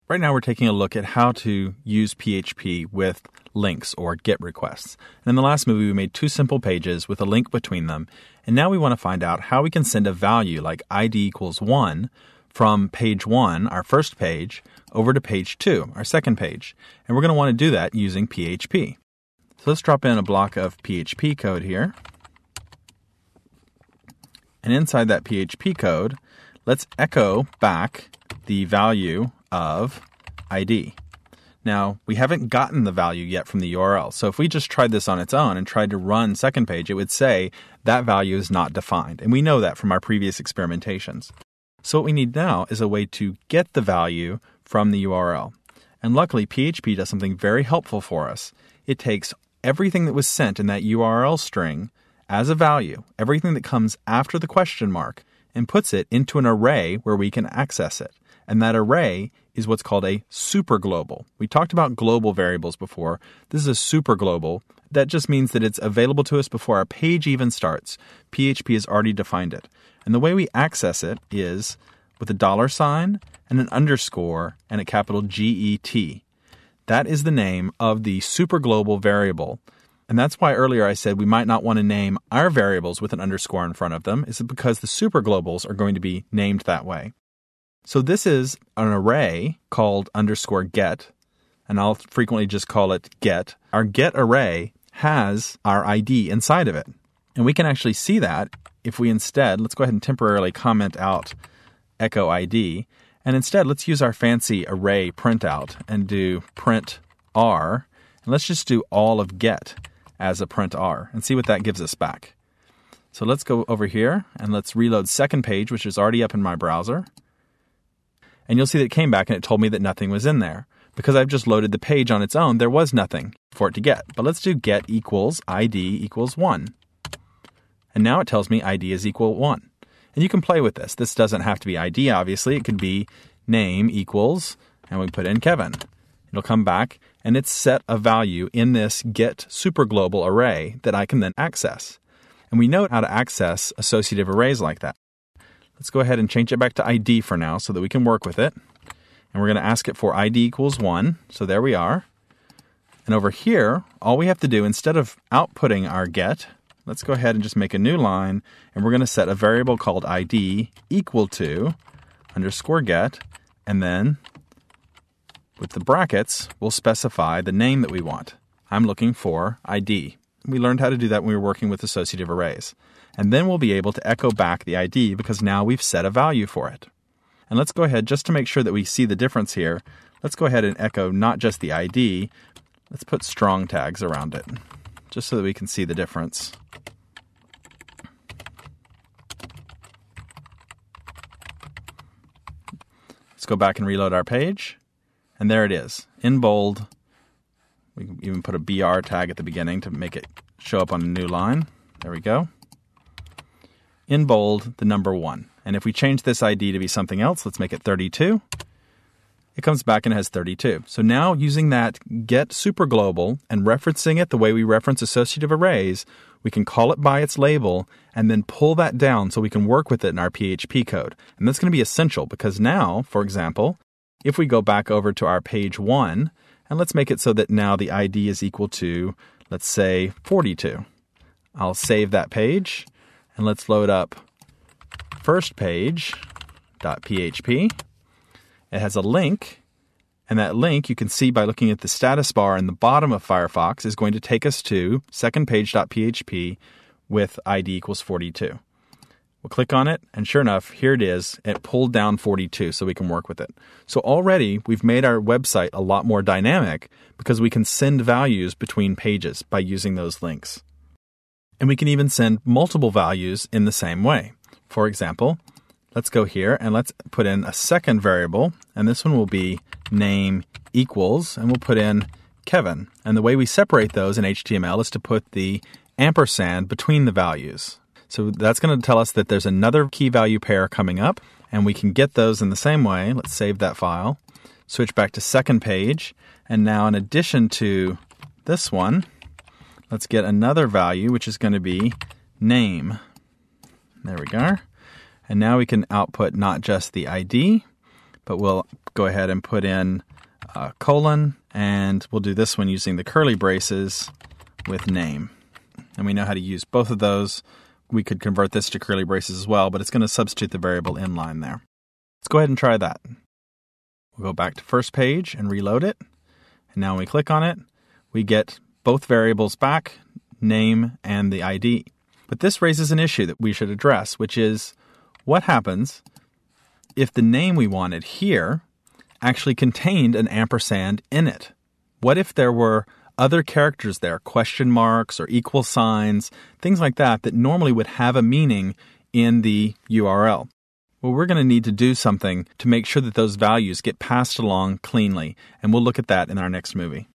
Right now we're taking a look at how to use PHP with links or GET requests. And in the last movie we made two simple pages with a link between them. And now we want to find out how we can send a value like ID equals 1 from page 1, our first page, over to page 2, our second page. And we're going to want to do that using PHP. So let's drop in a block of PHP code here. And inside that PHP code, let's echo back the value of ID. Now, we haven't gotten the value yet from the URL. So if we just tried this on its own and tried to run second page, it would say that value is not defined. And we know that from our previous experimentations. So what we need now is a way to get the value from the URL. And luckily, PHP does something very helpful for us. It takes everything that was sent in that URL string as a value, everything that comes after the question mark, and puts it into an array where we can access it. And that array is what's called a superglobal. We talked about global variables before. This is a superglobal. That just means that it's available to us before our page even starts. PHP has already defined it. And the way we access it is with a $sign and an underscore and a capital GET. That is the name of the superglobal variable. And that's why earlier I said we might not want to name our variables with an underscore in front of them. Is because the superglobals are going to be named that way. So this is an array called underscore get, and I'll frequently just call it get. Our get array has our ID inside of it. And we can actually see that if we instead, let's go ahead and temporarily comment out echo ID. And instead, let's use our fancy array printout and do print R. And let's just do all of get as a print R and see what that gives us back. So let's go over here and let's reload second page, which is already up in my browser. And you'll see that it came back and it told me that nothing was in there. Because I've just loaded the page on its own, there was nothing for it to get. But let's do get equals ID equals 1. And now it tells me ID is equal 1. And you can play with this. This doesn't have to be ID, obviously. It could be name equals, and we put in Kevin. It'll come back, and it's set a value in this get superglobal array that I can then access. And we know how to access associative arrays like that. Let's go ahead and change it back to ID for now so that we can work with it. And we're going to ask it for ID equals 1. So there we are. And over here, all we have to do, instead of outputting our get, let's go ahead and just make a new line. And we're going to set a variable called ID equal to underscore get. And then with the brackets, we'll specify the name that we want. I'm looking for ID. We learned how to do that when we were working with associative arrays. And then we'll be able to echo back the ID because now we've set a value for it. And let's go ahead, just to make sure that we see the difference here, let's go ahead and echo not just the ID, let's put strong tags around it, just so that we can see the difference. Let's go back and reload our page. And there it is, in bold. We can even put a BR tag at the beginning to make it show up on a new line. There we go. In bold, the number 1. And if we change this ID to be something else, let's make it 32. It comes back and has 32. So now using that get superglobal and referencing it the way we reference associative arrays, we can call it by its label and then pull that down so we can work with it in our PHP code. And that's going to be essential because now, for example, if we go back over to our page 1, and let's make it so that now the ID is equal to, let's say, 42. I'll save that page, and let's load up firstpage.php. It has a link, and that link you can see by looking at the status bar in the bottom of Firefox is going to take us to secondpage.php with ID equals 42. We'll click on it, and sure enough, here it is. It pulled down 42 so we can work with it. So already, we've made our website a lot more dynamic because we can send values between pages by using those links. And we can even send multiple values in the same way. For example, let's go here and let's put in a second variable, and this one will be name equals, and we'll put in Kevin. And the way we separate those in HTML is to put the ampersand between the values. So that's going to tell us that there's another key value pair coming up, and we can get those in the same way. Let's save that file, switch back to second page, and now in addition to this one, let's get another value, which is going to be name. There we go. And now we can output not just the ID, but we'll go ahead and put in a colon, and we'll do this one using the curly braces with name. And we know how to use both of those. We could convert this to curly braces as well, but it's going to substitute the variable inline there. Let's go ahead and try that. We'll go back to first page and reload it. And now when we click on it, we get both variables back, name and the ID. But this raises an issue that we should address, which is what happens if the name we wanted here actually contained an ampersand in it? What if there were other characters there, question marks or equal signs, things like that, that normally would have a meaning in the URL? Well, we're going to need to do something to make sure that those values get passed along cleanly, and we'll look at that in our next movie.